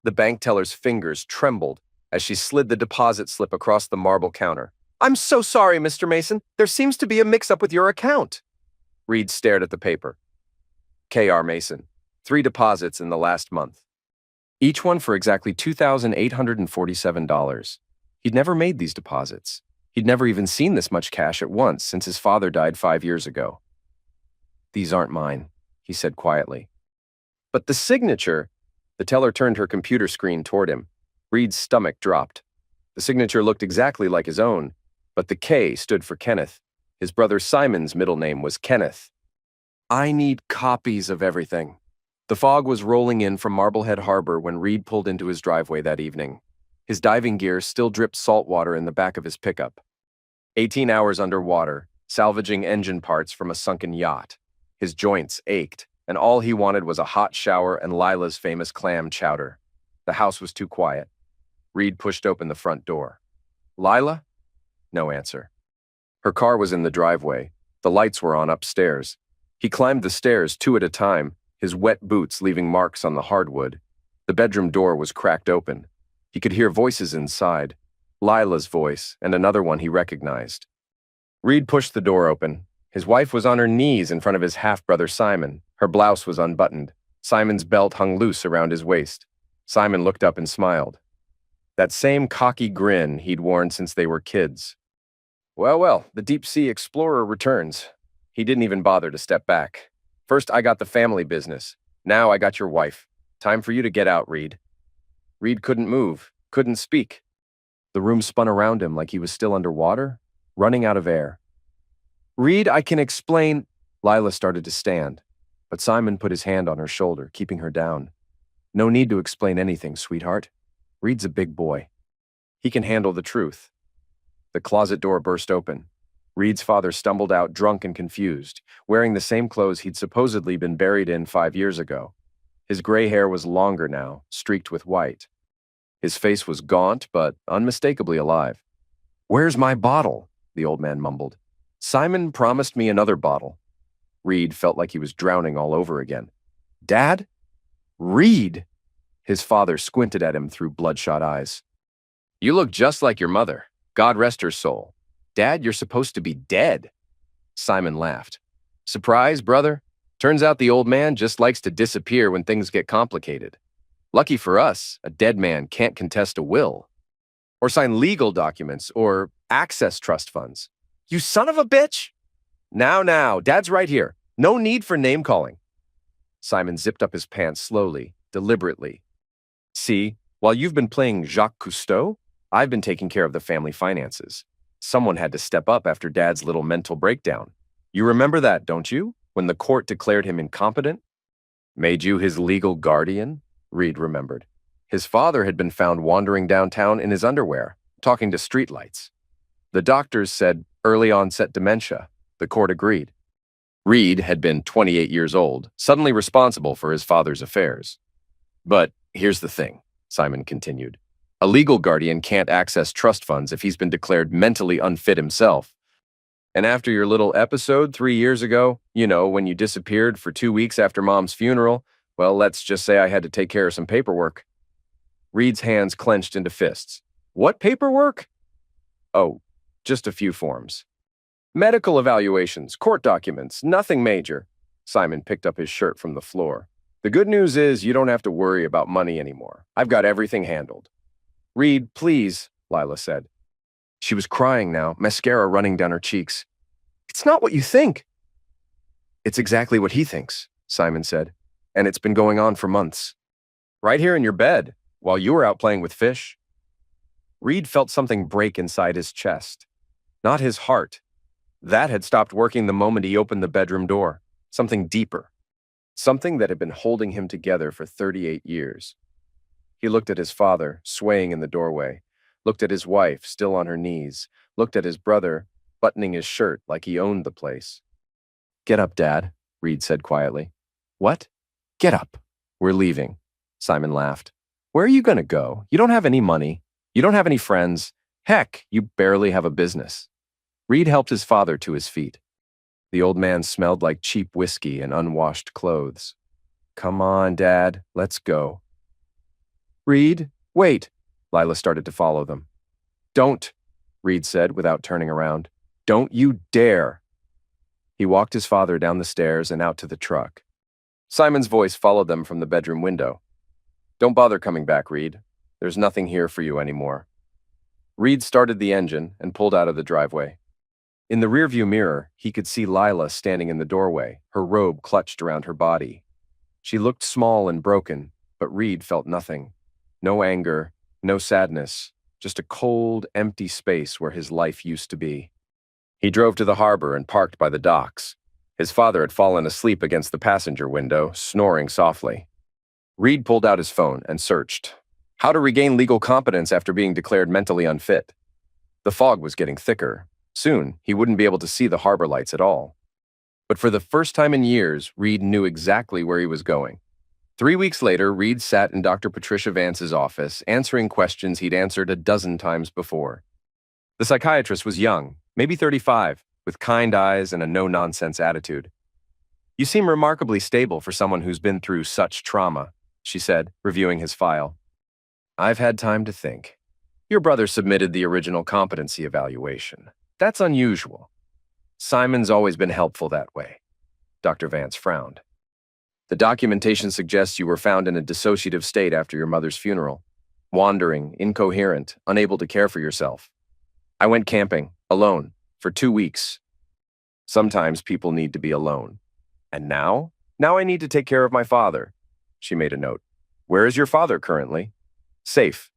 The bank teller's fingers trembled as she slid the deposit slip across the marble counter. "I'm so sorry, Mr. Mason. There seems to be a mix-up with your account." Reed stared at the paper. K.R. Mason. 3 deposits in the last month. Each one for exactly $2,847. He'd never made these deposits. He'd never even seen this much cash at once since his father died 5 years ago. "These aren't mine," he said quietly. "But the signature—" The teller turned her computer screen toward him. Reed's stomach dropped. The signature looked exactly like his own, but the K stood for Kenneth. His brother Simon's middle name was Kenneth. "I need copies of everything." The fog was rolling in from Marblehead Harbor when Reed pulled into his driveway that evening. His diving gear still dripped salt water in the back of his pickup. 18 hours underwater, salvaging engine parts from a sunken yacht. His joints ached, and all he wanted was a hot shower and Lila's famous clam chowder. The house was too quiet. Reed pushed open the front door. "Lila?" No answer. Her car was in the driveway. The lights were on upstairs. He climbed the stairs 2 at a time, his wet boots leaving marks on the hardwood. The bedroom door was cracked open. He could hear voices inside. Lila's voice and another one he recognized. Reed pushed the door open. His wife was on her knees in front of his half-brother Simon. Her blouse was unbuttoned. Simon's belt hung loose around his waist. Simon looked up and smiled. That same cocky grin he'd worn since they were kids. "Well, well, the deep-sea explorer returns." He didn't even bother to step back. "First, I got the family business. Now I got your wife. Time for you to get out, Reed." Reed couldn't move, couldn't speak. The room spun around him like he was still underwater, running out of air. "Reed, I can explain—" Lila started to stand, but Simon put his hand on her shoulder, keeping her down. "No need to explain anything, sweetheart. Reed's a big boy. He can handle the truth." The closet door burst open. Reed's father stumbled out, drunk and confused, wearing the same clothes he'd supposedly been buried in 5 years ago. His gray hair was longer now, streaked with white. His face was gaunt, but unmistakably alive. "Where's my bottle?" the old man mumbled. "Simon promised me another bottle." Reed felt like he was drowning all over again. "Dad? Reed!" His father squinted at him through bloodshot eyes. "You look just like your mother. God rest her soul. Dad, you're supposed to be dead." Simon laughed. "Surprise, brother? Turns out the old man just likes to disappear when things get complicated. Lucky for us, a dead man can't contest a will. Or sign legal documents, or access trust funds. You son of a bitch! Now, Dad's right here. No need for name-calling." Simon zipped up his pants slowly, deliberately. "See, while you've been playing Jacques Cousteau, I've been taking care of the family finances. Someone had to step up after Dad's little mental breakdown. You remember that, don't you? When the court declared him incompetent? Made you his legal guardian?" Reed remembered. His father had been found wandering downtown in his underwear, talking to streetlights. The doctors said early onset dementia. The court agreed. Reed had been 28 years old, suddenly responsible for his father's affairs. "But here's the thing," Simon continued. "A legal guardian can't access trust funds if he's been declared mentally unfit himself. And after your little episode 3 years ago, when you disappeared for 2 weeks after Mom's funeral, well, let's just say I had to take care of some paperwork." Reed's hands clenched into fists. "What paperwork?" "Oh, just a few forms. Medical evaluations, court documents, nothing major." Simon picked up his shirt from the floor. "The good news is you don't have to worry about money anymore. I've got everything handled." "Reed, please," Lila said. She was crying now, mascara running down her cheeks. "It's not what you think." "It's exactly what he thinks," Simon said. "And it's been going on for months. Right here in your bed, while you were out playing with fish." Reed felt something break inside his chest. Not his heart. That had stopped working the moment he opened the bedroom door. Something deeper. Something that had been holding him together for 38 years. He looked at his father, swaying in the doorway, looked at his wife, still on her knees, looked at his brother, buttoning his shirt like he owned the place. "Get up, Dad," Reed said quietly. "What? Get up. We're leaving." Simon laughed. "Where are you going to go? You don't have any money. You don't have any friends. Heck, you barely have a business." Reed helped his father to his feet. The old man smelled like cheap whiskey and unwashed clothes. "Come on, Dad, let's go." Reed, wait. Lila started to follow them. Don't, Reed said without turning around. Don't you dare. He walked his father down the stairs and out to the truck. Simon's voice followed them from the bedroom window. Don't bother coming back, Reed. There's nothing here for you anymore. Reed started the engine and pulled out of the driveway. In the rearview mirror, he could see Lila standing in the doorway, her robe clutched around her body. She looked small and broken, but Reed felt nothing. No anger, no sadness, just a cold, empty space where his life used to be. He drove to the harbor and parked by the docks. His father had fallen asleep against the passenger window, snoring softly. Reed pulled out his phone and searched. How to regain legal competence after being declared mentally unfit. The fog was getting thicker. Soon, he wouldn't be able to see the harbor lights at all. But for the first time in years, Reed knew exactly where he was going. 3 weeks later, Reed sat in Dr. Patricia Vance's office, answering questions he'd answered a dozen times before. The psychiatrist was young, maybe 35, with kind eyes and a no-nonsense attitude. You seem remarkably stable for someone who's been through such trauma, she said, reviewing his file. I've had time to think. Your brother submitted the original competency evaluation. That's unusual. Simon's always been helpful that way. Dr. Vance frowned. The documentation suggests you were found in a dissociative state after your mother's funeral. Wandering, incoherent, unable to care for yourself. I went camping, alone, for 2 weeks. Sometimes people need to be alone. And now? Now I need to take care of my father. She made a note. Where is your father currently? Safe.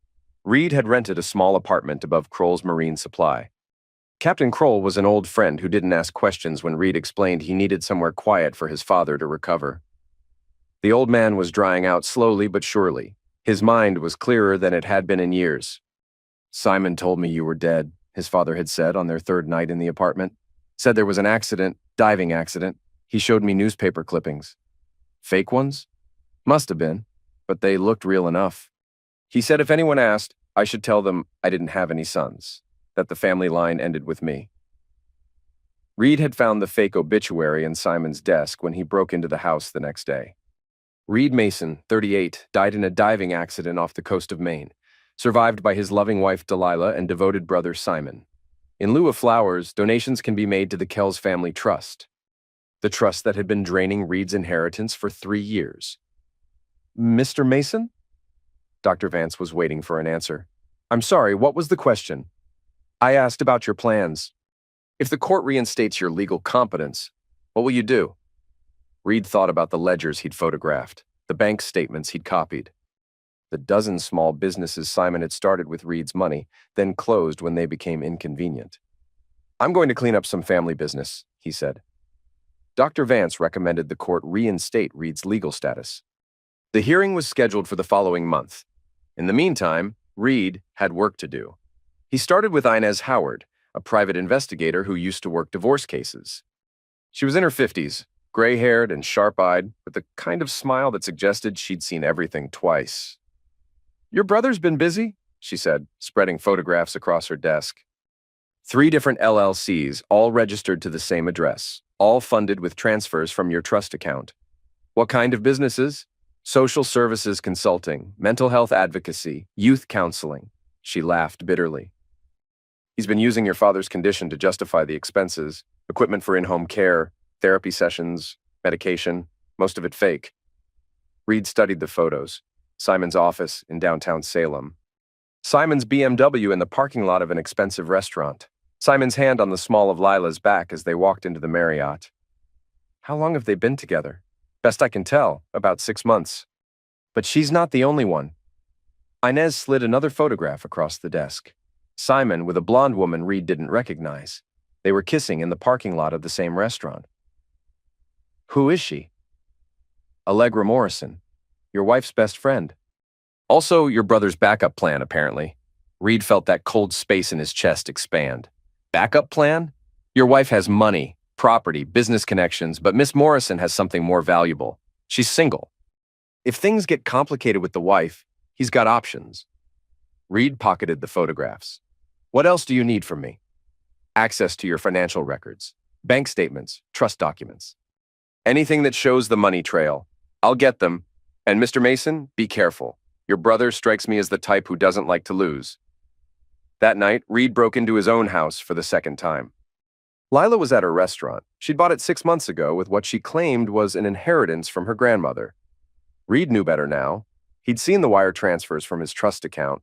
Reed had rented a small apartment above Kroll's Marine Supply. Captain Kroll was an old friend who didn't ask questions when Reed explained he needed somewhere quiet for his father to recover. The old man was drying out slowly but surely. His mind was clearer than it had been in years. Simon told me you were dead, his father had said on their third night in the apartment. Said there was an accident, diving accident. He showed me newspaper clippings. Fake ones? Must have been, but they looked real enough. He said if anyone asked, I should tell them I didn't have any sons, that the family line ended with me. Reed had found the fake obituary in Simon's desk when he broke into the house the next day. Reed Mason, 38, died in a diving accident off the coast of Maine, survived by his loving wife Delilah and devoted brother Simon. In lieu of flowers, donations can be made to the Kells Family Trust, the trust that had been draining Reed's inheritance for 3 years. Mr. Mason? Dr. Vance was waiting for an answer. I'm sorry, what was the question? I asked about your plans. If the court reinstates your legal competence, what will you do? Reed thought about the ledgers he'd photographed, the bank statements he'd copied. The dozen small businesses Simon had started with Reed's money, then closed when they became inconvenient. I'm going to clean up some family business, he said. Dr. Vance recommended the court reinstate Reed's legal status. The hearing was scheduled for the following month. In the meantime, Reed had work to do. He started with Inez Howard, a private investigator who used to work divorce cases. She was in her 50s, gray-haired and sharp-eyed, with the kind of smile that suggested she'd seen everything twice. Your brother's been busy, she said, spreading photographs across her desk. 3 different LLCs, all registered to the same address, all funded with transfers from your trust account. What kind of businesses? Social services consulting, mental health advocacy, youth counseling. She laughed bitterly. He's been using your father's condition to justify the expenses, equipment for in-home care, therapy sessions, medication, most of it fake. Reed studied the photos. Simon's office in downtown Salem. Simon's BMW in the parking lot of an expensive restaurant. Simon's hand on the small of Lila's back as they walked into the Marriott. How long have they been together? Best I can tell, about 6 months. But she's not the only one. Inez slid another photograph across the desk. Simon with a blonde woman Reed didn't recognize. They were kissing in the parking lot of the same restaurant. Who is she? Allegra Morrison, your wife's best friend. Also your brother's backup plan, apparently. Reed felt that cold space in his chest expand. Backup plan? Your wife has money, property, business connections, but Miss Morrison has something more valuable. She's single. If things get complicated with the wife, he's got options. Reed pocketed the photographs. What else do you need from me? Access to your financial records, bank statements, trust documents. Anything that shows the money trail. I'll get them. And Mr. Mason, be careful. Your brother strikes me as the type who doesn't like to lose. That night, Reed broke into his own house for the second time. Lila was at her restaurant. She'd bought it 6 months ago with what she claimed was an inheritance from her grandmother. Reed knew better now. He'd seen the wire transfers from his trust account.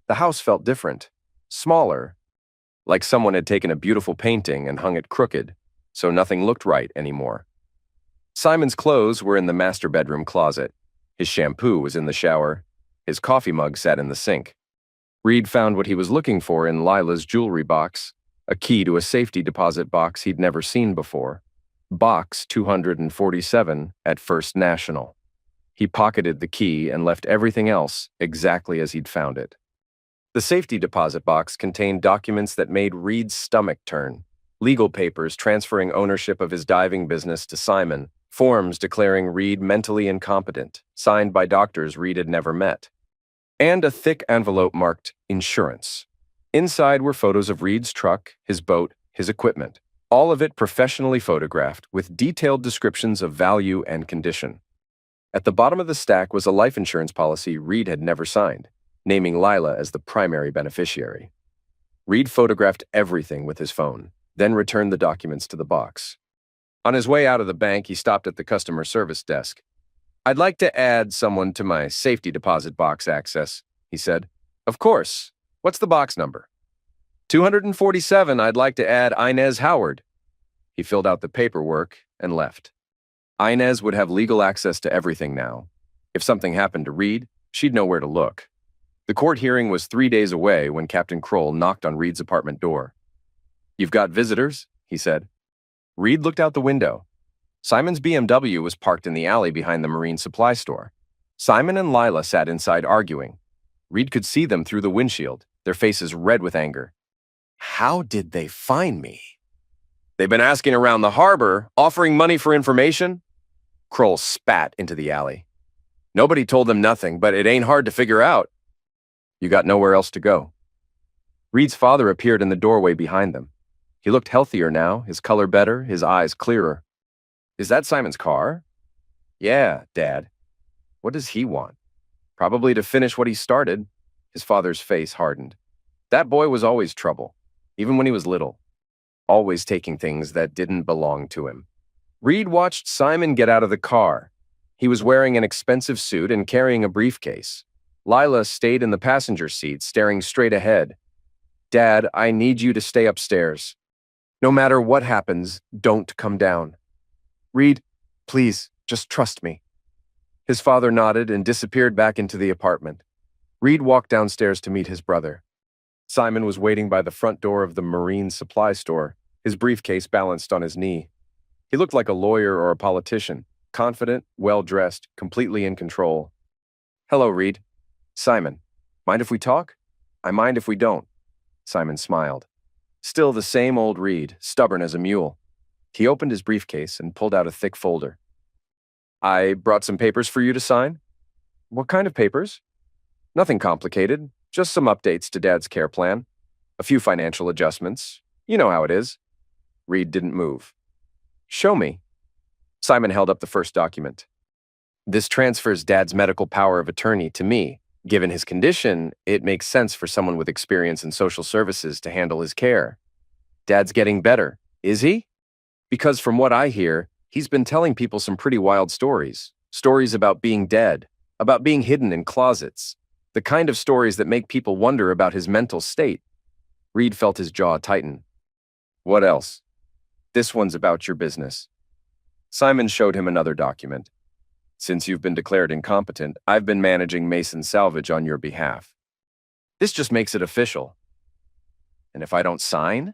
The house felt different, smaller, like someone had taken a beautiful painting and hung it crooked, so nothing looked right anymore. Simon's clothes were in the master bedroom closet. His shampoo was in the shower. His coffee mug sat in the sink. Reed found what he was looking for in Lila's jewelry box, a key to a safety deposit box he'd never seen before. Box 247 at First National. He pocketed the key and left everything else exactly as he'd found it. The safety deposit box contained documents that made Reed's stomach turn. Legal papers transferring ownership of his diving business to Simon, forms declaring Reed mentally incompetent, signed by doctors Reed had never met, and a thick envelope marked insurance. Inside were photos of Reed's truck, his boat, his equipment, all of it professionally photographed with detailed descriptions of value and condition. At the bottom of the stack was a life insurance policy Reed had never signed, naming Lila as the primary beneficiary. Reed photographed everything with his phone, then returned the documents to the box. On his way out of the bank, he stopped at the customer service desk. "I'd like to add someone to my safety deposit box access," he said. "Of course. What's the box number?" 247, I'd like to add Inez Howard." He filled out the paperwork and left. Inez would have legal access to everything now. If something happened to Reed, she'd know where to look. The court hearing was 3 days away when Captain Kroll knocked on Reed's apartment door. "You've got visitors," he said. Reed looked out the window. Simon's BMW was parked in the alley behind the marine supply store. Simon and Lila sat inside arguing. Reed could see them through the windshield, their faces red with anger. "How did they find me?" "They've been asking around the harbor, offering money for information." Kroll spat into the alley. "Nobody told them nothing, but it ain't hard to figure out." "You got nowhere else to go." Reed's father appeared in the doorway behind them. He looked healthier now, his color better, his eyes clearer. "Is that Simon's car?" "Yeah, Dad." "What does he want?" "Probably to finish what he started." His father's face hardened. That boy was always trouble, even when he was little. Always taking things that didn't belong to him. Reed watched Simon get out of the car. He was wearing an expensive suit and carrying a briefcase. Lila stayed in the passenger seat, staring straight ahead. "Dad, I need you to stay upstairs. No matter what happens, don't come down." "Reed, please, just trust me." His father nodded and disappeared back into the apartment. Reed walked downstairs to meet his brother. Simon was waiting by the front door of the marine supply store, his briefcase balanced on his knee. He looked like a lawyer or a politician, confident, well-dressed, completely in control. "Hello, Reed." "Simon, mind if we talk?" "I mind if we don't." Simon smiled. Still the same old Reed, stubborn as a mule. He opened his briefcase and pulled out a thick folder. "I brought some papers for you to sign." "What kind of papers?" "Nothing complicated, just some updates to Dad's care plan. A few financial adjustments. You know how it is." Reed didn't move. "Show me." Simon held up the first document. "This transfers Dad's medical power of attorney to me. Given his condition, it makes sense for someone with experience in social services to handle his care. Dad's getting better, is he? Because from what I hear, he's been telling people some pretty wild stories. Stories about being dead, about being hidden in closets. The kind of stories that make people wonder about his mental state." Reed felt his jaw tighten. "What else?" "This one's about your business." Simon showed him another document. "Since you've been declared incompetent, I've been managing Mason Salvage on your behalf. This just makes it official." "And if I don't sign?"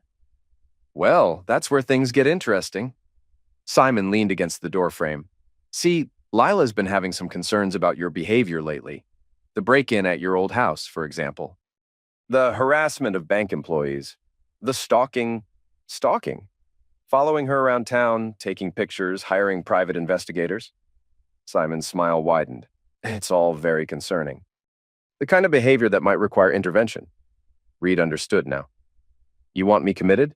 "Well, that's where things get interesting." Simon leaned against the doorframe. "See, Lila's been having some concerns about your behavior lately. The break-in at your old house, for example. The harassment of bank employees. The stalking. Stalking? Following her around town, taking pictures, hiring private investigators." Simon's smile widened. "It's all very concerning. The kind of behavior that might require intervention." Reed understood now. "You want me committed?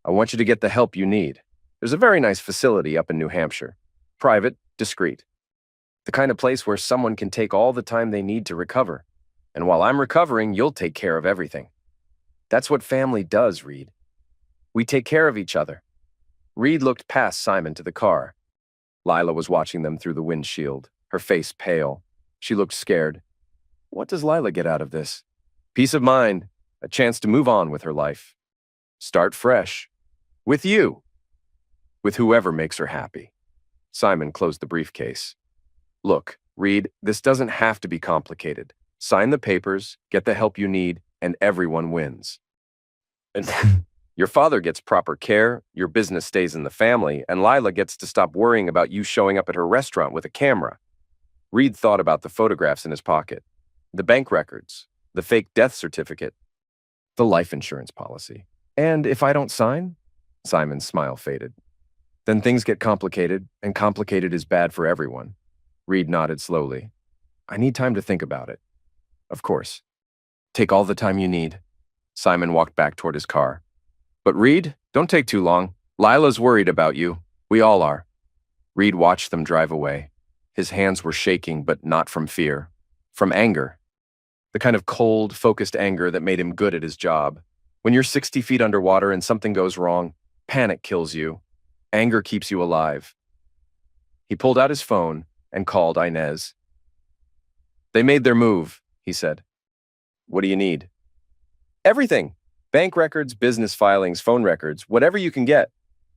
I want you to get the help you need. There's a very nice facility up in New Hampshire. Private, discreet." The kind of place where someone can take all the time they need to recover. And while I'm recovering, you'll take care of everything. That's what family does, Reed. We take care of each other. Reed looked past Simon to the car. Lila was watching them through the windshield, her face pale. She looked scared. What does Lila get out of this? Peace of mind, a chance to move on with her life. Start fresh. With you. With whoever makes her happy. Simon closed the briefcase. Look, Reed, this doesn't have to be complicated. Sign the papers, get the help you need, and everyone wins. And your father gets proper care, your business stays in the family, and Lila gets to stop worrying about you showing up at her restaurant with a camera. Reed thought about the photographs in his pocket, the bank records, the fake death certificate, the life insurance policy. And if I don't sign? Simon's smile faded. Then things get complicated, and complicated is bad for everyone. Reed nodded slowly. I need time to think about it. Of course. Take all the time you need. Simon walked back toward his car. But Reed, don't take too long. Lila's worried about you. We all are. Reed watched them drive away. His hands were shaking, but not from fear. From anger. The kind of cold, focused anger that made him good at his job. When you're 60 feet underwater and something goes wrong, panic kills you. Anger keeps you alive. He pulled out his phone and called Inez. They made their move, he said. What do you need? Everything. Bank records, business filings, phone records, whatever you can get.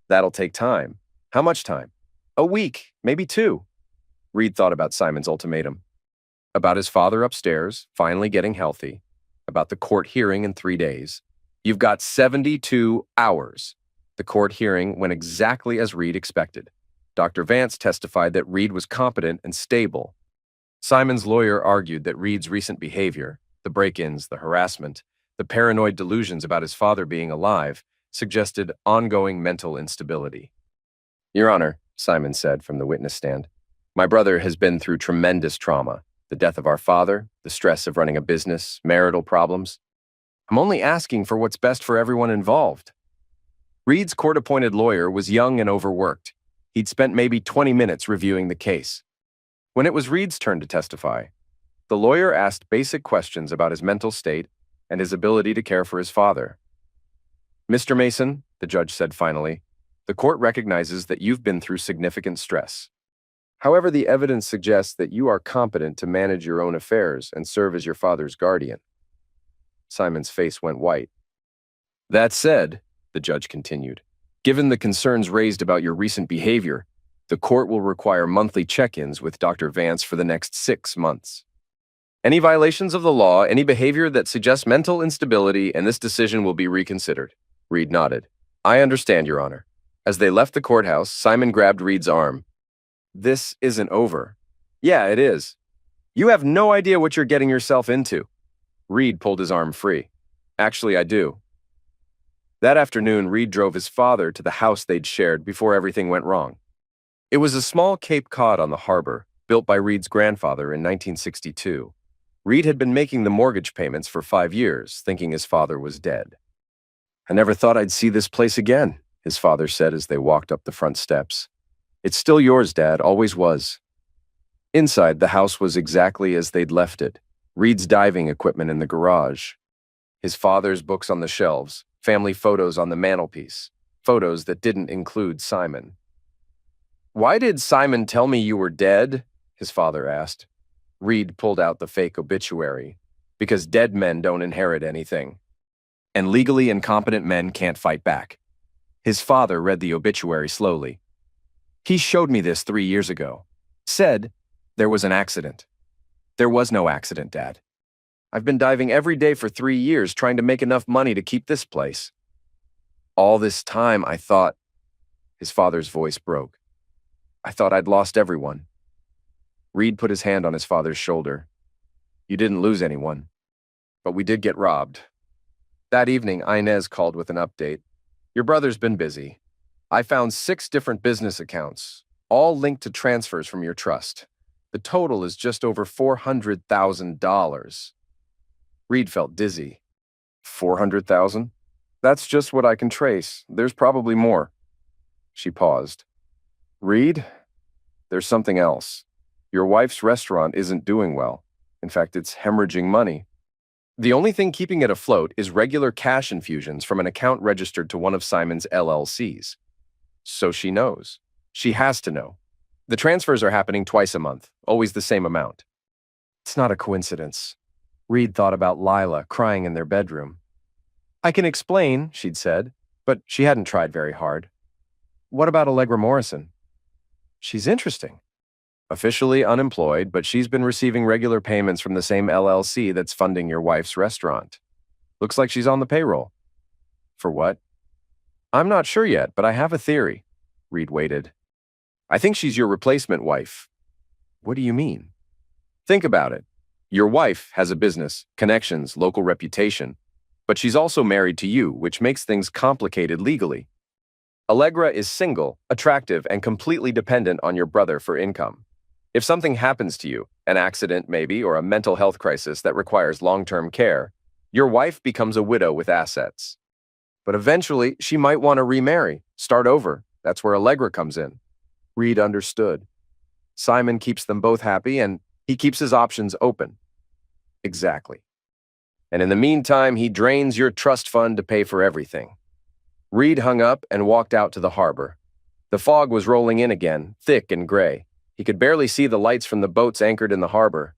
That'll take time. How much time? A week, maybe 2. Reed thought about Simon's ultimatum. About his father upstairs, finally getting healthy. About the court hearing in 3 days. You've got 72 hours. The court hearing went exactly as Reed expected. Dr. Vance testified that Reed was competent and stable. Simon's lawyer argued that Reed's recent behavior, the break-ins, the harassment, the paranoid delusions about his father being alive, suggested ongoing mental instability. Your Honor, Simon said from the witness stand, my brother has been through tremendous trauma. The death of our father, the stress of running a business, marital problems. I'm only asking for what's best for everyone involved. Reed's court-appointed lawyer was young and overworked. He'd spent maybe 20 minutes reviewing the case. When it was Reed's turn to testify, the lawyer asked basic questions about his mental state and his ability to care for his father. Mr. Mason, the judge said finally, the court recognizes that you've been through significant stress. However, the evidence suggests that you are competent to manage your own affairs and serve as your father's guardian. Simon's face went white. That said, the judge continued, given the concerns raised about your recent behavior, the court will require monthly check-ins with Dr. Vance for the next 6 months. Any violations of the law, any behavior that suggests mental instability, and this decision will be reconsidered. Reed nodded. I understand, Your Honor. As they left the courthouse, Simon grabbed Reed's arm. This isn't over. Yeah, it is. You have no idea what you're getting yourself into. Reed pulled his arm free. Actually, I do. That afternoon, Reed drove his father to the house they'd shared before everything went wrong. It was a small Cape Cod on the harbor, built by Reed's grandfather in 1962. Reed had been making the mortgage payments for 5 years, thinking his father was dead. I never thought I'd see this place again, his father said as they walked up the front steps. It's still yours, Dad, always was. Inside, the house was exactly as they'd left it. Reed's diving equipment in the garage. His father's books on the shelves, family photos on the mantelpiece, photos that didn't include Simon. Why did Simon tell me you were dead? His father asked. Reed pulled out the fake obituary. Because dead men don't inherit anything. And legally incompetent men can't fight back. His father read the obituary slowly. He showed me this 3 years ago. Said there was an accident. There was no accident, Dad. I've been diving every day for 3 years trying to make enough money to keep this place. All this time, I thought... His father's voice broke. I thought I'd lost everyone. Reed put his hand on his father's shoulder. You didn't lose anyone. But we did get robbed. That evening, Inez called with an update. Your brother's been busy. I found 6 different business accounts, all linked to transfers from your trust. The total is just over $400,000. Reed felt dizzy. 400,000? That's just what I can trace. There's probably more. She paused. Reed, there's something else. Your wife's restaurant isn't doing well. In fact, it's hemorrhaging money. The only thing keeping it afloat is regular cash infusions from an account registered to one of Simon's LLCs. So she knows. She has to know. The transfers are happening twice a month, always the same amount. It's not a coincidence. Reed thought about Lila crying in their bedroom. I can explain, she'd said, but she hadn't tried very hard. What about Allegra Morrison? She's interesting. Officially unemployed, but she's been receiving regular payments from the same LLC that's funding your wife's restaurant. Looks like she's on the payroll. For what? I'm not sure yet, but I have a theory. Reed waited. I think she's your replacement wife. What do you mean? Think about it. Your wife has a business, connections, local reputation, but she's also married to you, which makes things complicated legally. Allegra is single, attractive, and completely dependent on your brother for income. If something happens to you, an accident maybe, or a mental health crisis that requires long-term care, your wife becomes a widow with assets. But eventually, she might want to remarry, start over. That's where Allegra comes in. Reed understood. Simon keeps them both happy, and he keeps his options open. Exactly. And in the meantime, he drains your trust fund to pay for everything. Reed hung up and walked out to the harbor. The fog was rolling in again, thick and gray. He could barely see the lights from the boats anchored in the harbor.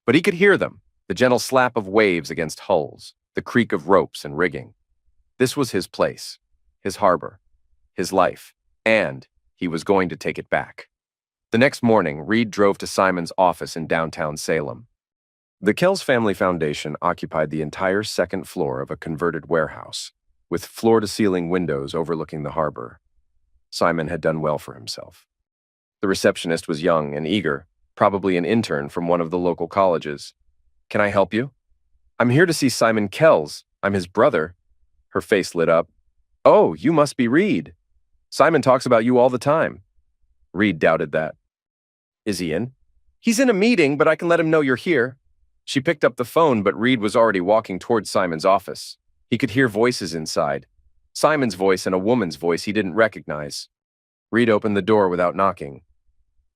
But he could hear them, the gentle slap of waves against hulls, the creak of ropes and rigging. This was his place, his harbor, his life, and he was going to take it back. The next morning, Reed drove to Simon's office in downtown Salem. The Kells Family Foundation occupied the entire second floor of a converted warehouse, with floor-to-ceiling windows overlooking the harbor. Simon had done well for himself. The receptionist was young and eager, probably an intern from one of the local colleges. Can I help you? I'm here to see Simon Kells. I'm his brother. Her face lit up. Oh, you must be Reed. Simon talks about you all the time. Reed doubted that. Is he in? He's in a meeting, but I can let him know you're here. She picked up the phone, but Reed was already walking toward Simon's office. He could hear voices inside. Simon's voice and a woman's voice he didn't recognize. Reed opened the door without knocking.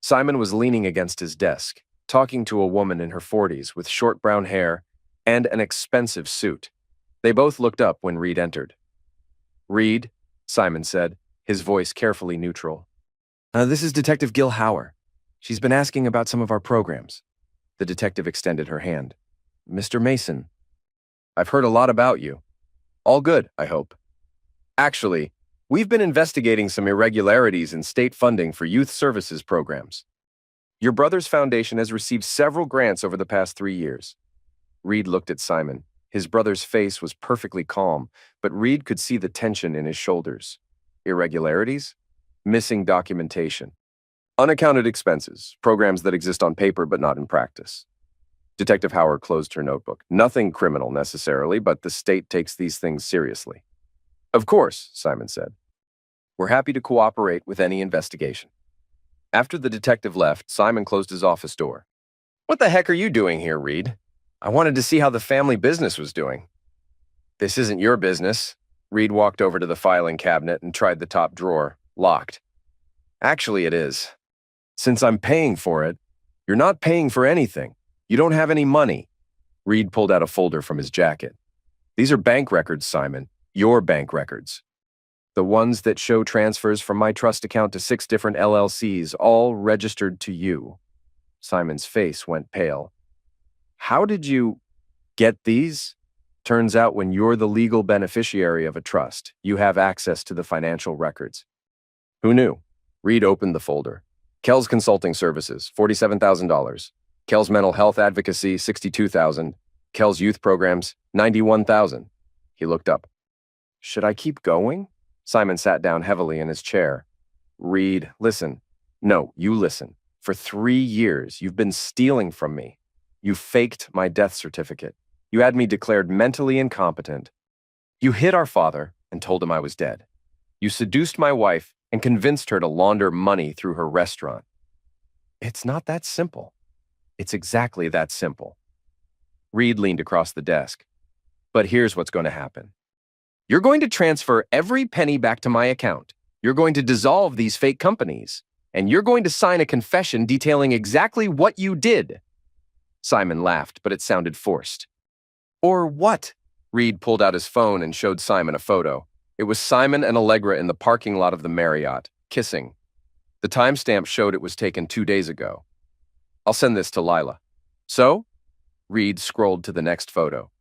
Simon was leaning against his desk, talking to a woman in her 40s with short brown hair and an expensive suit. They both looked up when Reed entered. Reed, Simon said, his voice carefully neutral. This is Detective Gil Hauer. She's been asking about some of our programs. The detective extended her hand. Mr. Mason, I've heard a lot about you. All good, I hope. Actually, we've been investigating some irregularities in state funding for youth services programs. Your brother's foundation has received several grants over the past 3 years. Reed looked at Simon. His brother's face was perfectly calm, but Reed could see the tension in his shoulders. Irregularities? Missing documentation. Unaccounted expenses, programs that exist on paper but not in practice. Detective Howard closed her notebook. Nothing criminal necessarily, but the state takes these things seriously. Of course, Simon said. We're happy to cooperate with any investigation. After the detective left, Simon closed his office door. What the heck are you doing here, Reed? I wanted to see how the family business was doing. This isn't your business. Reed walked over to the filing cabinet and tried the top drawer, locked. Actually, it is. Since I'm paying for it, you're not paying for anything. You don't have any money. Reed pulled out a folder from his jacket. These are bank records, Simon. Your bank records. The ones that show transfers from my trust account to 6 different LLCs, all registered to you. Simon's face went pale. How did you get these? Turns out when you're the legal beneficiary of a trust, you have access to the financial records. Who knew? Reed opened the folder. Kells Consulting Services, $47,000. Kells Mental Health Advocacy, $62,000. Kells Youth Programs, $91,000. He looked up. Should I keep going? Simon sat down heavily in his chair. Reed, listen. No, you listen. For 3 years, you've been stealing from me. You faked my death certificate. You had me declared mentally incompetent. You hid our father and told him I was dead. You seduced my wife and convinced her to launder money through her restaurant. It's not that simple. It's exactly that simple. Reed leaned across the desk. But here's what's going to happen. You're going to transfer every penny back to my account. You're going to dissolve these fake companies. And you're going to sign a confession detailing exactly what you did. Simon laughed, but it sounded forced. Or what? Reed pulled out his phone and showed Simon a photo. It was Simon and Allegra in the parking lot of the Marriott, kissing. The timestamp showed it was taken 2 days ago. I'll send this to Lila. So? Reed scrolled to the next photo.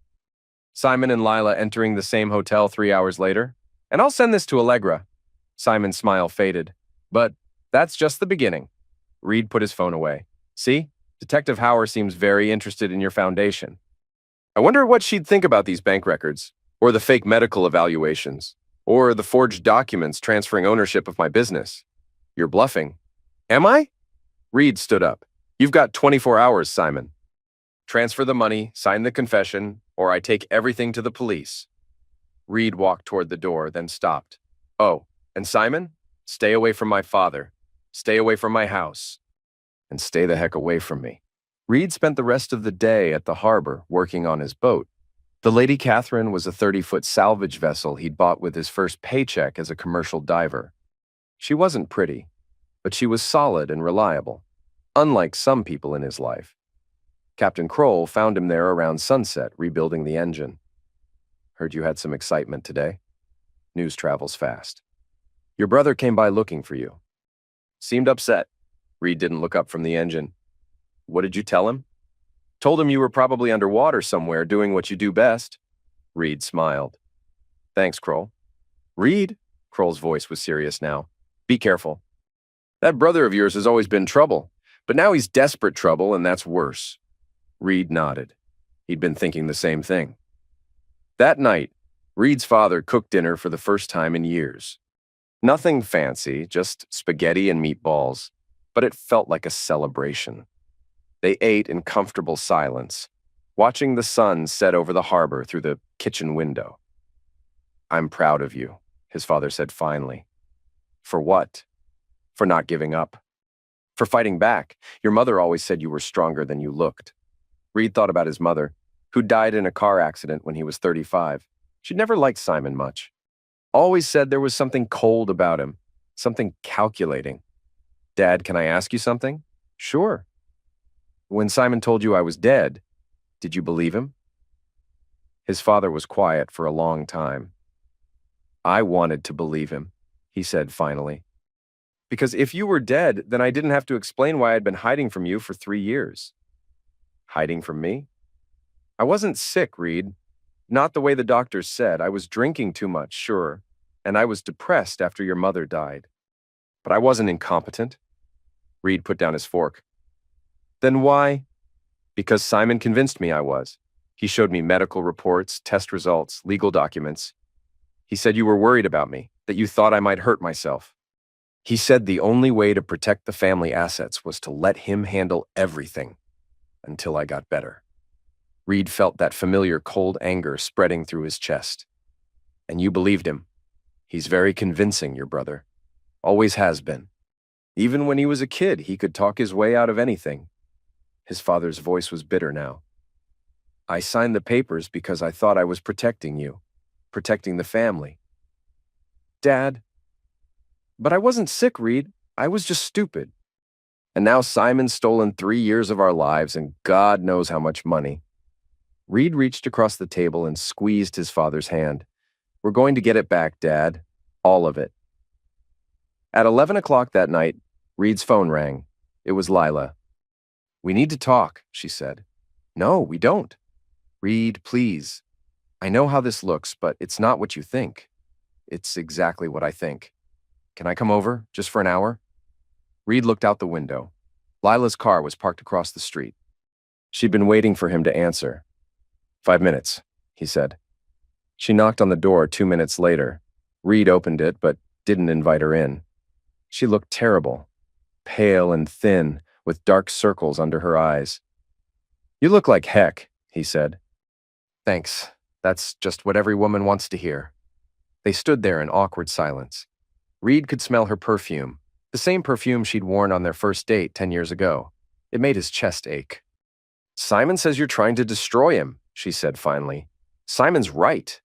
Simon and Lila entering the same hotel 3 hours later. And I'll send this to Allegra. Simon's smile faded. But that's just the beginning. Reed put his phone away. See? Detective Hauer seems very interested in your foundation. I wonder what she'd think about these bank records, or the fake medical evaluations, or the forged documents transferring ownership of my business. You're bluffing. Am I? Reed stood up. You've got 24 hours, Simon. Transfer the money, sign the confession, or I take everything to the police. Reed walked toward the door, then stopped. Oh, and Simon? Stay away from my father. Stay away from my house. And stay the heck away from me. Reed spent the rest of the day at the harbor working on his boat. The Lady Catherine was a 30-foot salvage vessel he'd bought with his first paycheck as a commercial diver. She wasn't pretty, but she was solid and reliable, unlike some people in his life. Captain Kroll found him there around sunset, rebuilding the engine. Heard you had some excitement today. News travels fast. Your brother came by looking for you. Seemed upset. Reed didn't look up from the engine. What did you tell him? Told him you were probably underwater somewhere doing what you do best. Reed smiled. Thanks, Kroll. Reed, Kroll's voice was serious now. Be careful. That brother of yours has always been trouble, but now he's desperate trouble, and that's worse. Reed nodded. He'd been thinking the same thing. That night, Reed's father cooked dinner for the first time in years. Nothing fancy, just spaghetti and meatballs, but it felt like a celebration. They ate in comfortable silence, watching the sun set over the harbor through the kitchen window. I'm proud of you, his father said finally. For what? For not giving up. For fighting back. Your mother always said you were stronger than you looked. Reed thought about his mother, who died in a car accident when he was 35. She'd never liked Simon much. Always said there was something cold about him, something calculating. Dad, can I ask you something? Sure. When Simon told you I was dead, did you believe him? His father was quiet for a long time. I wanted to believe him, he said finally. Because if you were dead, then I didn't have to explain why I'd been hiding from you for 3 years. Hiding from me? I wasn't sick, Reed. Not the way the doctors said. I was drinking too much, sure, and I was depressed after your mother died. But I wasn't incompetent. Reed put down his fork. Then why? Because Simon convinced me I was. He showed me medical reports, test results, legal documents. He said you were worried about me, that you thought I might hurt myself. He said the only way to protect the family assets was to let him handle everything until I got better. Reed felt that familiar cold anger spreading through his chest. And you believed him. He's very convincing, your brother. Always has been. Even when he was a kid, he could talk his way out of anything. His father's voice was bitter now. I signed the papers because I thought I was protecting you, protecting the family. Dad. But I wasn't sick, Reed. I was just stupid. And now Simon's stolen 3 years of our lives and God knows how much money. Reed reached across the table and squeezed his father's hand. We're going to get it back, Dad. All of it. At 11 o'clock that night, Reed's phone rang. It was Lila. We need to talk, she said. No, we don't. Reed, please. I know how this looks, but it's not what you think. It's exactly what I think. Can I come over, just for an hour? Reed looked out the window. Lila's car was parked across the street. She'd been waiting for him to answer. 5 minutes, he said. She knocked on the door 2 minutes later. Reed opened it, but didn't invite her in. She looked terrible, pale and thin, with dark circles under her eyes. You look like heck, he said. Thanks. That's just what every woman wants to hear. They stood there in awkward silence. Reed could smell her perfume, the same perfume she'd worn on their first date 10 years ago. It made his chest ache. Simon says you're trying to destroy him, she said finally. Simon's right.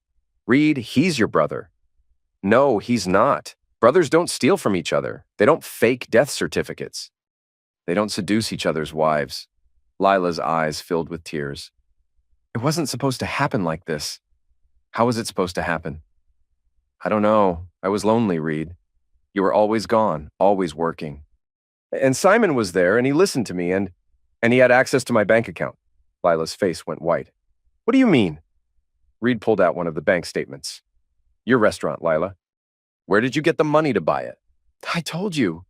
Reed, he's your brother. No, he's not. Brothers don't steal from each other. They don't fake death certificates. They don't seduce each other's wives. Lila's eyes filled with tears. It wasn't supposed to happen like this. How was it supposed to happen? I don't know. I was lonely, Reed. You were always gone, always working. And Simon was there, and he listened to me, and he had access to my bank account. Lila's face went white. What do you mean? Reed pulled out one of the bank statements. Your restaurant, Lila. Where did you get the money to buy it? I told you.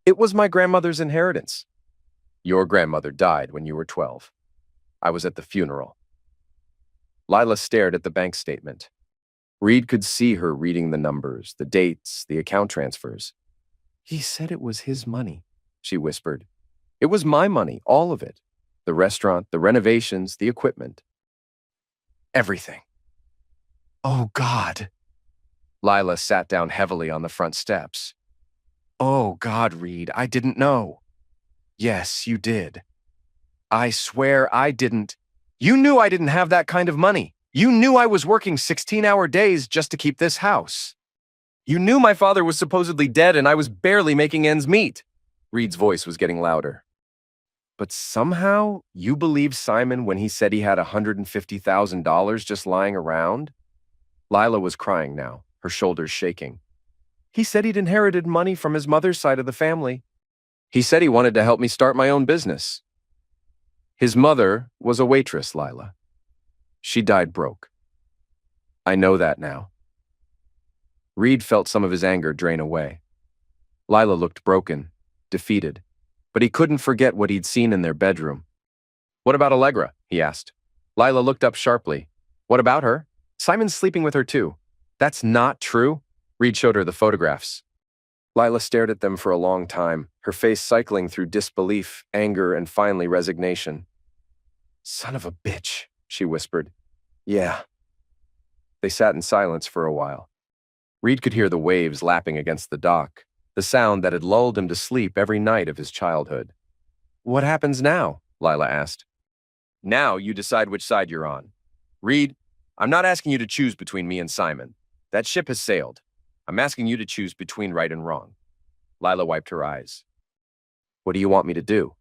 It was my grandmother's inheritance. Your grandmother died when you were 12. I was at the funeral. Lila stared at the bank statement. Reed could see her reading the numbers, the dates, the account transfers. He said it was his money, she whispered. It was my money, all of it. The restaurant, the renovations, the equipment. Everything. Oh, God. Lila sat down heavily on the front steps. Oh, God, Reed, I didn't know. Yes, you did. I swear I didn't. You knew I didn't have that kind of money. You knew I was working 16-hour days just to keep this house. You knew my father was supposedly dead and I was barely making ends meet. Reed's voice was getting louder. But somehow you believed Simon when he said he had $150,000 just lying around? Lila was crying now, her shoulders shaking. He said he'd inherited money from his mother's side of the family. He said he wanted to help me start my own business. His mother was a waitress, Lila. She died broke. I know that now. Reed felt some of his anger drain away. Lila looked broken, defeated, but he couldn't forget what he'd seen in their bedroom. What about Allegra? He asked. Lila looked up sharply. What about her? Simon's sleeping with her too. That's not true. Reed showed her the photographs. Lila stared at them for a long time, her face cycling through disbelief, anger, and finally resignation. Son of a bitch, she whispered. Yeah. They sat in silence for a while. Reed could hear the waves lapping against the dock, the sound that had lulled him to sleep every night of his childhood. What happens now? Lila asked. Now you decide which side you're on. Reed, I'm not asking you to choose between me and Simon. That ship has sailed. I'm asking you to choose between right and wrong. Lila wiped her eyes. What do you want me to do?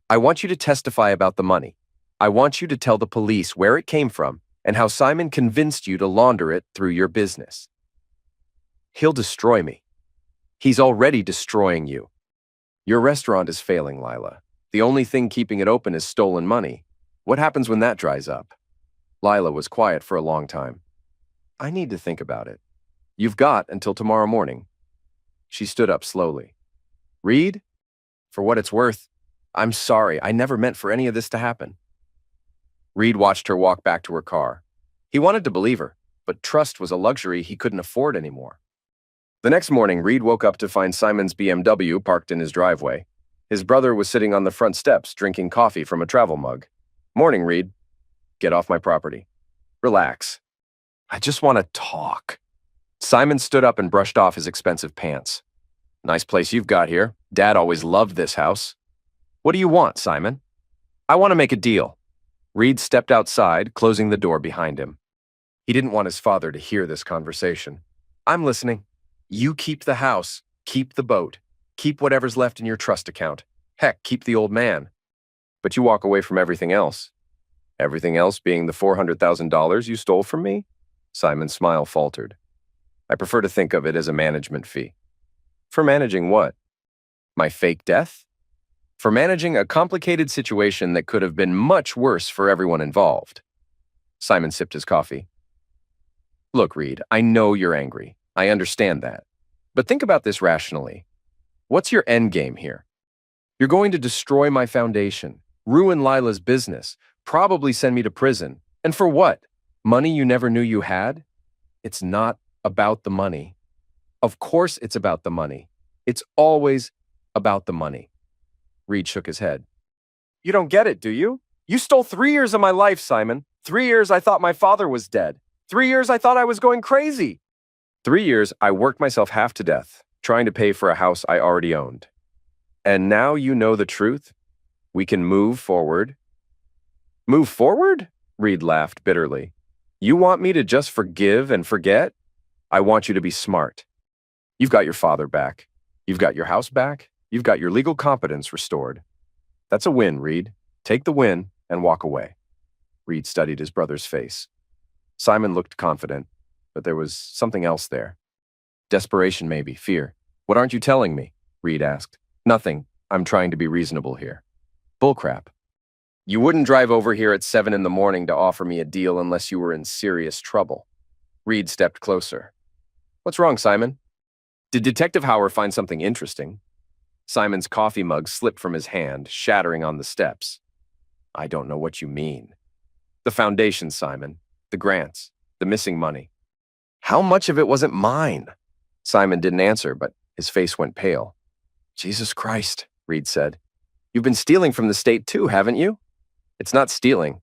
I want you to testify about the money. I want you to tell the police where it came from and how Simon convinced you to launder it through your business. He'll destroy me. He's already destroying you. Your restaurant is failing, Lila. The only thing keeping it open is stolen money. What happens when that dries up? Lila was quiet for a long time. I need to think about it. You've got until tomorrow morning. She stood up slowly. Reed, for what it's worth, I'm sorry. I never meant for any of this to happen. Reed watched her walk back to her car. He wanted to believe her, but trust was a luxury he couldn't afford anymore. The next morning, Reed woke up to find Simon's BMW parked in his driveway. His brother was sitting on the front steps drinking coffee from a travel mug. Morning, Reed. Get off my property. Relax. I just want to talk. Simon stood up and brushed off his expensive pants. Nice place you've got here. Dad always loved this house. What do you want, Simon? I want to make a deal. Reed stepped outside, closing the door behind him. He didn't want his father to hear this conversation. I'm listening. You keep the house, keep the boat, keep whatever's left in your trust account. Heck, keep the old man. But you walk away from everything else. Everything else being the $400,000 you stole from me? Simon's smile faltered. I prefer to think of it as a management fee. For managing what? My fake death? For managing a complicated situation that could have been much worse for everyone involved. Simon sipped his coffee. Look, Reed, I know you're angry. I understand that. But think about this rationally. What's your end game here? You're going to destroy my foundation, ruin Lila's business, probably send me to prison. And for what? Money you never knew you had? It's not about the money. Of course it's about the money. It's always about the money. Reed shook his head. You don't get it, do you? You stole 3 years of my life, Simon. 3 years I thought my father was dead. 3 years I thought I was going crazy. 3 years I worked myself half to death, trying to pay for a house I already owned. And now you know the truth? We can move forward. Move forward? Reed laughed bitterly. You want me to just forgive and forget? I want you to be smart. You've got your father back. You've got your house back. You've got your legal competence restored. That's a win, Reed. Take the win and walk away. Reed studied his brother's face. Simon looked confident, but there was something else there. Desperation, maybe, fear. What aren't you telling me? Reed asked. Nothing. I'm trying to be reasonable here. Bullcrap. You wouldn't drive over here at 7 in the morning to offer me a deal unless you were in serious trouble. Reed stepped closer. What's wrong, Simon? Did Detective Hauer find something interesting? Simon's coffee mug slipped from his hand, shattering on the steps. I don't know what you mean. The foundation, Simon. The grants. The missing money. How much of it wasn't mine? Simon didn't answer, but his face went pale. Jesus Christ, Reed said. You've been stealing from the state too, haven't you? It's not stealing.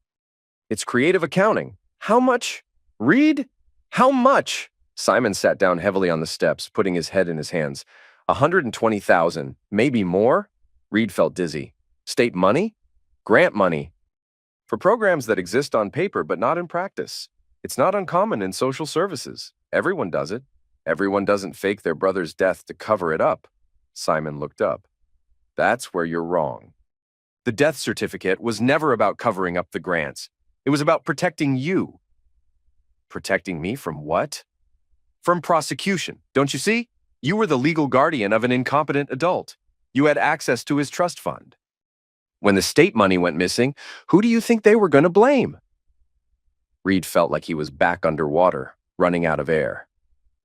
It's creative accounting. How much? Reed? How much? Simon sat down heavily on the steps, putting his head in his hands. 120,000, maybe more? Reed felt dizzy. State money? Grant money. For programs that exist on paper but not in practice. It's not uncommon in social services. Everyone does it. Everyone doesn't fake their brother's death to cover it up. Simon looked up. That's where you're wrong. The death certificate was never about covering up the grants. It was about protecting you. Protecting me from what? From prosecution. Don't you see? You were the legal guardian of an incompetent adult. You had access to his trust fund. When the state money went missing, who do you think they were going to blame? Reed felt like he was back underwater, running out of air.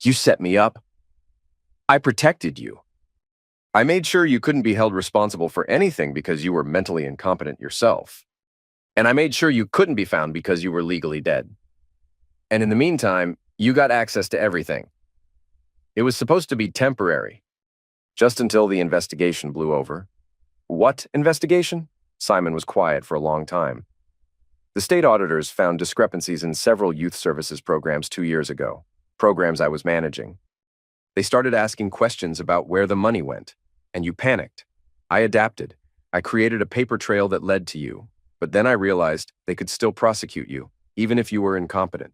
You set me up. I protected you. I made sure you couldn't be held responsible for anything because you were mentally incompetent yourself. And I made sure you couldn't be found because you were legally dead. And in the meantime, you got access to everything. It was supposed to be temporary, just until the investigation blew over. What investigation? Simon was quiet for a long time. The state auditors found discrepancies in several youth services programs 2 years ago, programs I was managing. They started asking questions about where the money went, and you panicked. I adapted. I created a paper trail that led to you, but then I realized they could still prosecute you, even if you were incompetent.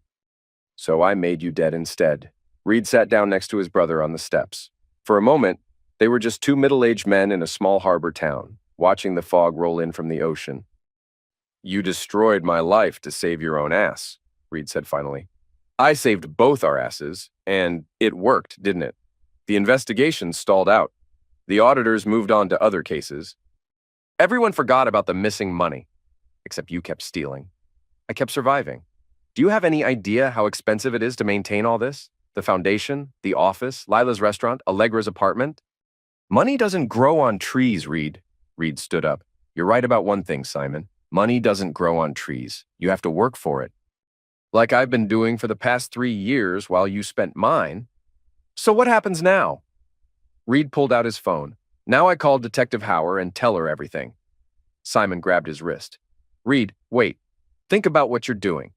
So I made you dead instead. Reed sat down next to his brother on the steps. For a moment, they were just two middle-aged men in a small harbor town, watching the fog roll in from the ocean. You destroyed my life to save your own ass, Reed said finally. I saved both our asses, and it worked, didn't it? The investigation stalled out. The auditors moved on to other cases. Everyone forgot about the missing money, except you kept stealing. I kept surviving. Do you have any idea how expensive it is to maintain all this? The foundation, the office, Lila's restaurant, Allegra's apartment? Money doesn't grow on trees, Reed. Reed stood up. You're right about one thing, Simon. Money doesn't grow on trees. You have to work for it. Like I've been doing for the past 3 years while you spent mine. So what happens now? Reed pulled out his phone. Now I call Detective Hauer and tell her everything. Simon grabbed his wrist. Reed, wait. Think about what you're doing.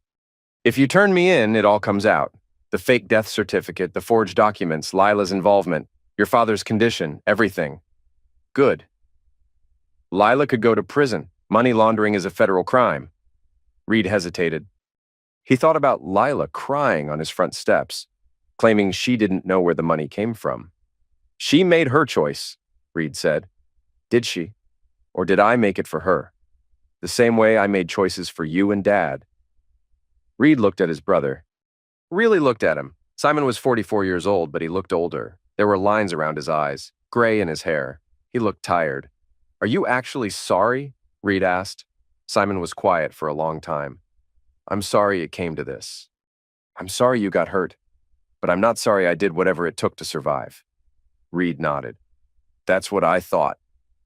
If you turn me in, it all comes out. The fake death certificate, the forged documents, Lila's involvement, your father's condition, everything. Good. Lila could go to prison. Money laundering is a federal crime. Reed hesitated. He thought about Lila crying on his front steps, claiming she didn't know where the money came from. She made her choice, Reed said. Did she? Or did I make it for her? The same way I made choices for you and Dad. Reed looked at his brother. Really looked at him. Simon was 44 years old, but he looked older. There were lines around his eyes, gray in his hair. He looked tired. Are you actually sorry? Reed asked. Simon was quiet for a long time. I'm sorry it came to this. I'm sorry you got hurt, but I'm not sorry I did whatever it took to survive. Reed nodded. That's what I thought.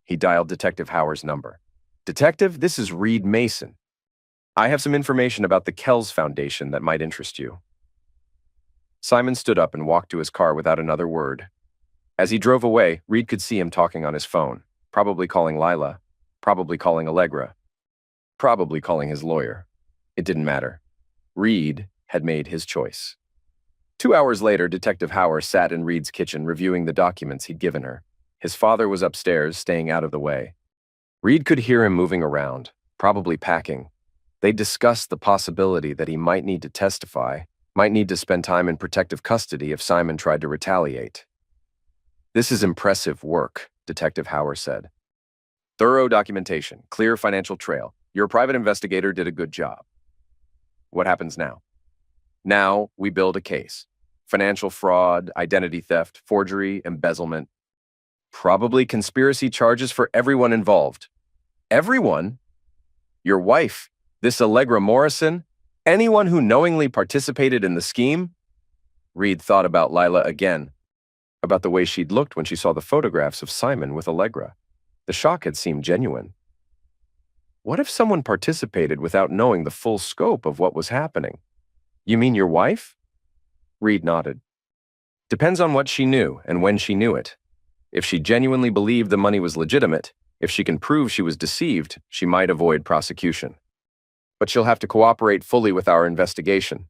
He dialed Detective Hauer's number. Detective, this is Reed Mason. I have some information about the Kells Foundation that might interest you. Simon stood up and walked to his car without another word. As he drove away, Reed could see him talking on his phone, probably calling Lila, probably calling Allegra, probably calling his lawyer. It didn't matter. Reed had made his choice. 2 hours later, Detective Hauer sat in Reed's kitchen reviewing the documents he'd given her. His father was upstairs, staying out of the way. Reed could hear him moving around, probably packing. They discussed the possibility that he might need to testify, might need to spend time in protective custody if Simon tried to retaliate. This is impressive work, Detective Hauer said. Thorough documentation, clear financial trail. Your private investigator did a good job. What happens now? Now we build a case. Financial fraud, identity theft, forgery, embezzlement. Probably conspiracy charges for everyone involved. Everyone? Your wife, this Allegra Morrison? Anyone who knowingly participated in the scheme? Reed thought about Lila again, about the way she'd looked when she saw the photographs of Simon with Allegra. The shock had seemed genuine. What if someone participated without knowing the full scope of what was happening? You mean your wife? Reed nodded. Depends on what she knew and when she knew it. If she genuinely believed the money was legitimate, if she can prove she was deceived, she might avoid prosecution. But she'll have to cooperate fully with our investigation.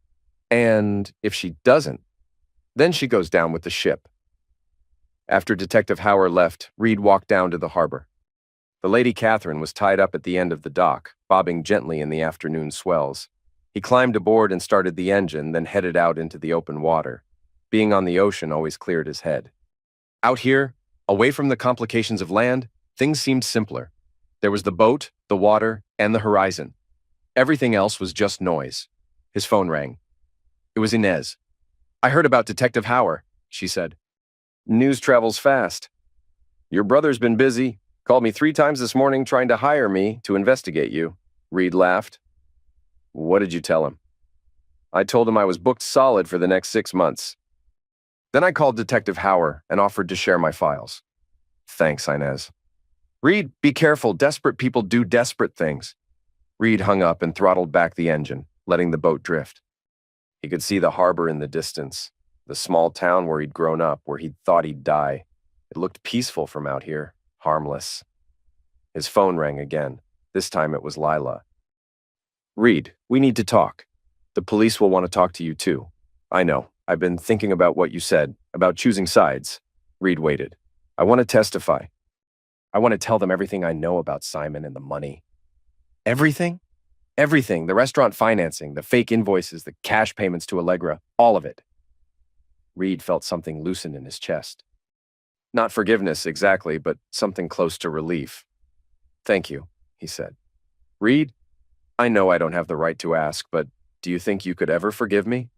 And if she doesn't, then she goes down with the ship. After Detective Hauer left, Reed walked down to the harbor. The Lady Catherine was tied up at the end of the dock, bobbing gently in the afternoon swells. He climbed aboard and started the engine, then headed out into the open water. Being on the ocean always cleared his head. Out here, away from the complications of land, things seemed simpler. There was the boat, the water, and the horizon. Everything else was just noise. His phone rang. It was Inez. I heard about Detective Hauer, she said. News travels fast. Your brother's been busy. Called me 3 times this morning trying to hire me to investigate you. Reed laughed. What did you tell him? I told him I was booked solid for the next 6 months. Then I called Detective Hauer and offered to share my files. Thanks, Inez. Reed, be careful. Desperate people do desperate things. Reed hung up and throttled back the engine, letting the boat drift. He could see the harbor in the distance, the small town where he'd grown up, where he'd thought he'd die. It looked peaceful from out here, harmless. His phone rang again. This time it was Lila. Reed, we need to talk. The police will want to talk to you too. I know. I've been thinking about what you said, about choosing sides. Reed waited. I want to testify. I want to tell them everything I know about Simon and the money. Everything? Everything. The restaurant financing, the fake invoices, the cash payments to Allegra, all of it. Reed felt something loosen in his chest. Not forgiveness exactly, but something close to relief. Thank you, he said. Reed, I know I don't have the right to ask, but do you think you could ever forgive me?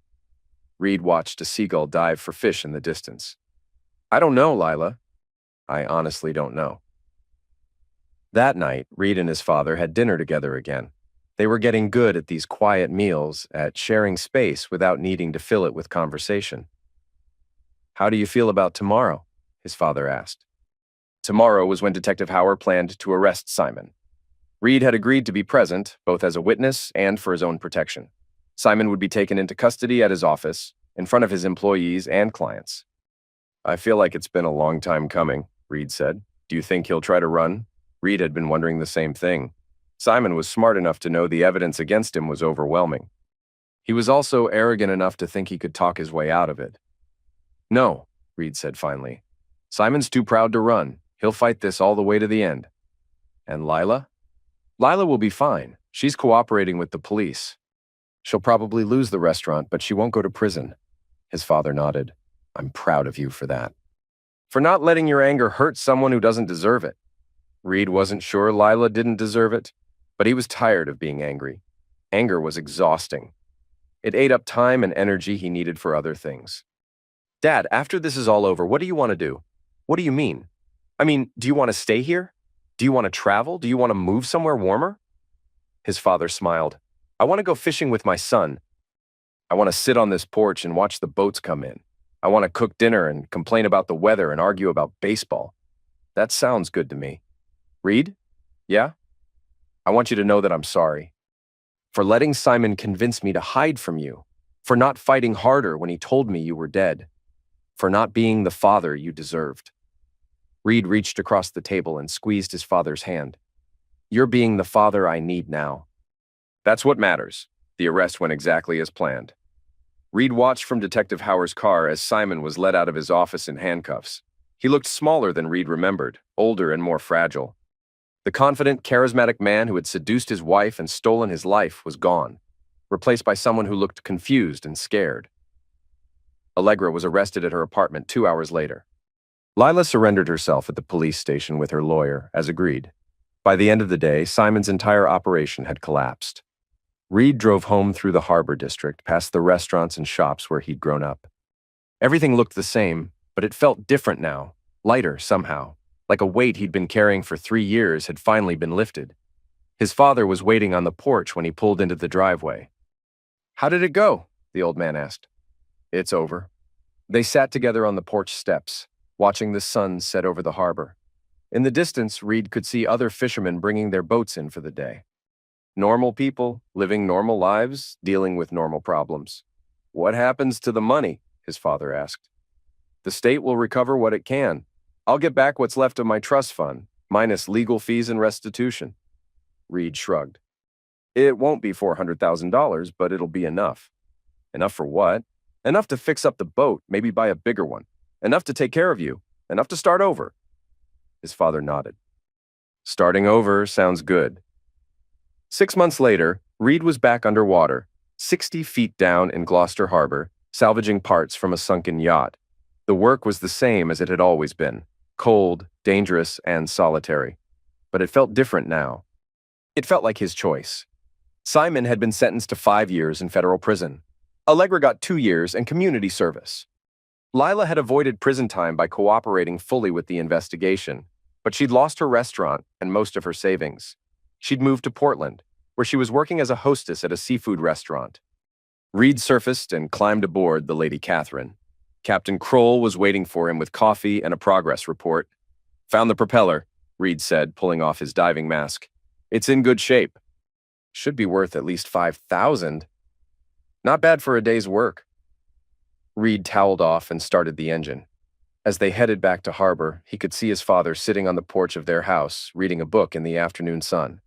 Reed watched a seagull dive for fish in the distance. I don't know, Lila. I honestly don't know. That night, Reed and his father had dinner together again. They were getting good at these quiet meals, at sharing space without needing to fill it with conversation. How do you feel about tomorrow? His father asked. Tomorrow was when Detective Hauer planned to arrest Simon. Reed had agreed to be present, both as a witness and for his own protection. Simon would be taken into custody at his office, in front of his employees and clients. I feel like it's been a long time coming, Reed said. Do you think he'll try to run? Reed had been wondering the same thing. Simon was smart enough to know the evidence against him was overwhelming. He was also arrogant enough to think he could talk his way out of it. No, Reed said finally. Simon's too proud to run. He'll fight this all the way to the end. And Lila? Lila will be fine. She's cooperating with the police. She'll probably lose the restaurant, but she won't go to prison. His father nodded. I'm proud of you for that. For not letting your anger hurt someone who doesn't deserve it. Reed wasn't sure Lila didn't deserve it, but he was tired of being angry. Anger was exhausting. It ate up time and energy he needed for other things. Dad, after this is all over, what do you want to do? What do you mean? I mean, do you want to stay here? Do you want to travel? Do you want to move somewhere warmer? His father smiled. I want to go fishing with my son. I want to sit on this porch and watch the boats come in. I want to cook dinner and complain about the weather and argue about baseball. That sounds good to me. Reed? Yeah? I want you to know that I'm sorry. For letting Simon convince me to hide from you. For not fighting harder when he told me you were dead. For not being the father you deserved. Reed reached across the table and squeezed his father's hand. You're being the father I need now. That's what matters. The arrest went exactly as planned. Reed watched from Detective Hauer's car as Simon was led out of his office in handcuffs. He looked smaller than Reed remembered, older and more fragile. The confident, charismatic man who had seduced his wife and stolen his life was gone, replaced by someone who looked confused and scared. Allegra was arrested at her apartment 2 hours later. Lila surrendered herself at the police station with her lawyer, as agreed. By the end of the day, Simon's entire operation had collapsed. Reed drove home through the harbor district, past the restaurants and shops where he'd grown up. Everything looked the same, but it felt different now, lighter somehow, like a weight he'd been carrying for 3 years had finally been lifted. His father was waiting on the porch when he pulled into the driveway. "How did it go?" the old man asked. "It's over." They sat together on the porch steps, watching the sun set over the harbor. In the distance, Reed could see other fishermen bringing their boats in for the day. Normal people, living normal lives, dealing with normal problems. "What happens to the money?" his father asked. "The state will recover what it can. I'll get back what's left of my trust fund, minus legal fees and restitution." Reed shrugged. "It won't be $400,000, but it'll be enough." "Enough for what?" "Enough to fix up the boat, maybe buy a bigger one. Enough to take care of you. Enough to start over." His father nodded. "Starting over sounds good." 6 months later, Reed was back underwater, 60 feet down in Gloucester Harbor, salvaging parts from a sunken yacht. The work was the same as it had always been, cold, dangerous, and solitary. But it felt different now. It felt like his choice. Simon had been sentenced to 5 years in federal prison. Allegra got 2 years in community service. Lila had avoided prison time by cooperating fully with the investigation, but she'd lost her restaurant and most of her savings. She'd moved to Portland, where she was working as a hostess at a seafood restaurant. Reed surfaced and climbed aboard the Lady Catherine. Captain Kroll was waiting for him with coffee and a progress report. "Found the propeller," Reed said, pulling off his diving mask. "It's in good shape. Should be worth at least $5,000. Not bad for a day's work." Reed toweled off and started the engine. As they headed back to harbor, he could see his father sitting on the porch of their house, reading a book in the afternoon sun.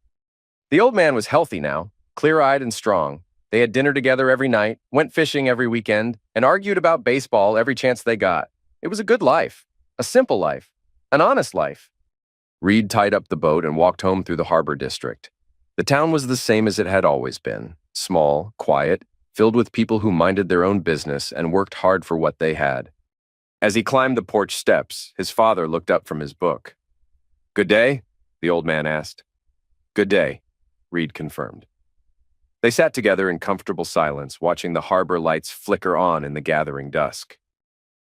The old man was healthy now, clear-eyed and strong. They had dinner together every night, went fishing every weekend, and argued about baseball every chance they got. It was a good life, a simple life, an honest life. Reed tied up the boat and walked home through the harbor district. The town was the same as it had always been, small, quiet, filled with people who minded their own business and worked hard for what they had. As he climbed the porch steps, his father looked up from his book. "Good day?" the old man asked. "Good day," Reed confirmed. They sat together in comfortable silence, watching the harbor lights flicker on in the gathering dusk.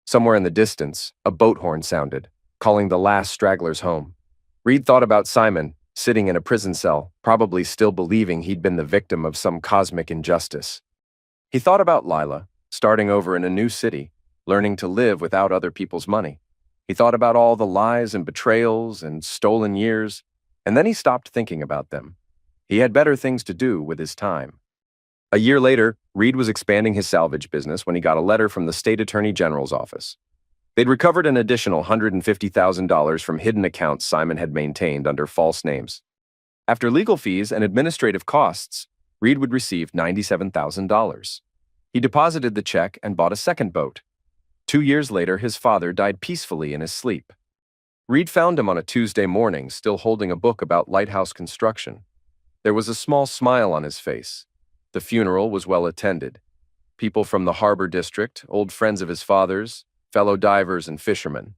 Somewhere in the distance, a boat horn sounded, calling the last stragglers home. Reed thought about Simon, sitting in a prison cell, probably still believing he'd been the victim of some cosmic injustice. He thought about Lila, starting over in a new city, learning to live without other people's money. He thought about all the lies and betrayals and stolen years, and then he stopped thinking about them. He had better things to do with his time. A year later, Reed was expanding his salvage business when he got a letter from the State Attorney General's office. They'd recovered an additional $150,000 from hidden accounts Simon had maintained under false names. After legal fees and administrative costs, Reed would receive $97,000. He deposited the check and bought a second boat. 2 years later, his father died peacefully in his sleep. Reed found him on a Tuesday morning, still holding a book about lighthouse construction. There was a small smile on his face. The funeral was well attended. People from the harbor district, old friends of his father's, fellow divers and fishermen.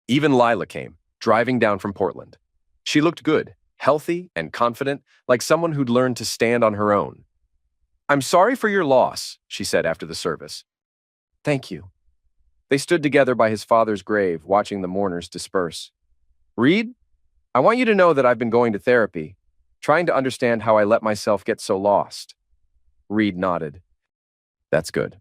Even Lila came, driving down from Portland. She looked good, healthy and confident, like someone who'd learned to stand on her own. "I'm sorry for your loss," she said after the service. "Thank you." They stood together by his father's grave, watching the mourners disperse. "Reed, I want you to know that I've been going to therapy, trying to understand how I let myself get so lost." Reed nodded. "That's good.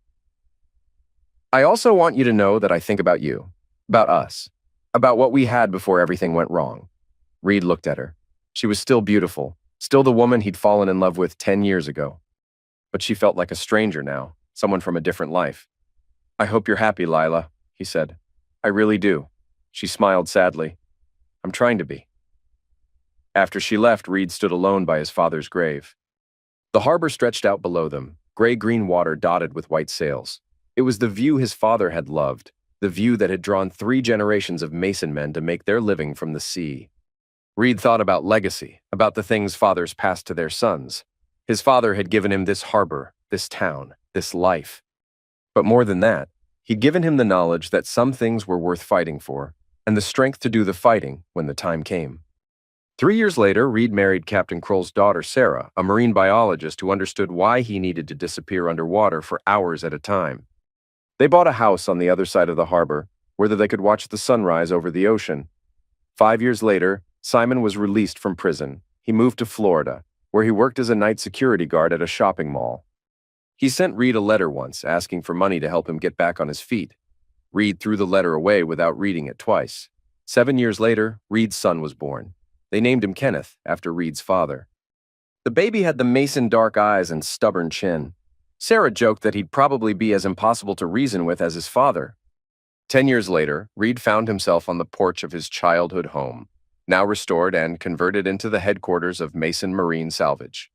I also want you to know that I think about you, about us, about what we had before everything went wrong." Reed looked at her. She was still beautiful, still the woman he'd fallen in love with 10 years ago. But she felt like a stranger now, someone from a different life. "I hope you're happy, Lila," he said. "I really do." She smiled sadly. "I'm trying to be." After she left, Reed stood alone by his father's grave. The harbor stretched out below them, gray-green water dotted with white sails. It was the view his father had loved, the view that had drawn 3 generations of Mason men to make their living from the sea. Reed thought about legacy, about the things fathers passed to their sons. His father had given him this harbor, this town, this life. But more than that, he'd given him the knowledge that some things were worth fighting for, and the strength to do the fighting when the time came. 3 years later, Reed married Captain Kroll's daughter, Sarah, a marine biologist who understood why he needed to disappear underwater for hours at a time. They bought a house on the other side of the harbor, where they could watch the sunrise over the ocean. 5 years later, Simon was released from prison. He moved to Florida, where he worked as a night security guard at a shopping mall. He sent Reed a letter once, asking for money to help him get back on his feet. Reed threw the letter away without reading it twice. 7 years later, Reed's son was born. They named him Kenneth, after Reed's father. The baby had the Mason dark eyes and stubborn chin. Sarah joked that he'd probably be as impossible to reason with as his father. 10 years later, Reed found himself on the porch of his childhood home, now restored and converted into the headquarters of Mason Marine Salvage.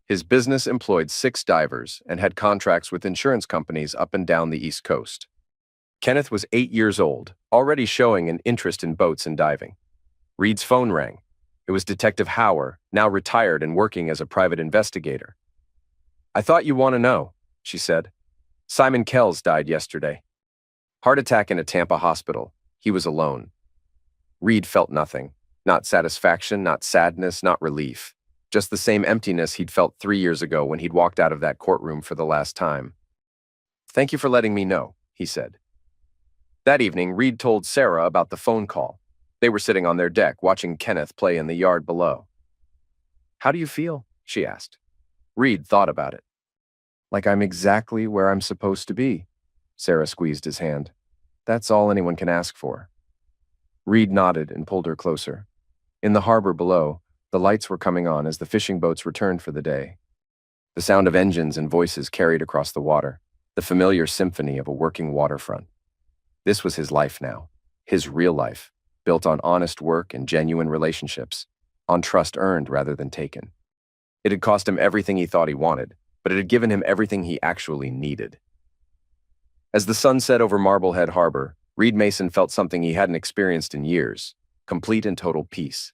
His business employed 6 divers and had contracts with insurance companies up and down the East Coast. Kenneth was 8 years old, already showing an interest in boats and diving. Reed's phone rang. It was Detective Hauer, now retired and working as a private investigator. "I thought you want to know," she said. "Simon Kells died yesterday. Heart attack in a Tampa hospital. He was alone." Reed felt nothing. Not satisfaction, not sadness, not relief. Just the same emptiness he'd felt 3 years ago when he'd walked out of that courtroom for the last time. "Thank you for letting me know," he said. That evening, Reed told Sarah about the phone call. They were sitting on their deck, watching Kenneth play in the yard below. "How do you feel?" she asked. Reed thought about it. "Like I'm exactly where I'm supposed to be." Sarah squeezed his hand. "That's all anyone can ask for." Reed nodded and pulled her closer. In the harbor below, the lights were coming on as the fishing boats returned for the day. The sound of engines and voices carried across the water, the familiar symphony of a working waterfront. This was his life now, his real life, built on honest work and genuine relationships, on trust earned rather than taken. It had cost him everything he thought he wanted, but it had given him everything he actually needed. As the sun set over Marblehead Harbor, Reed Mason felt something he hadn't experienced in years: complete and total peace.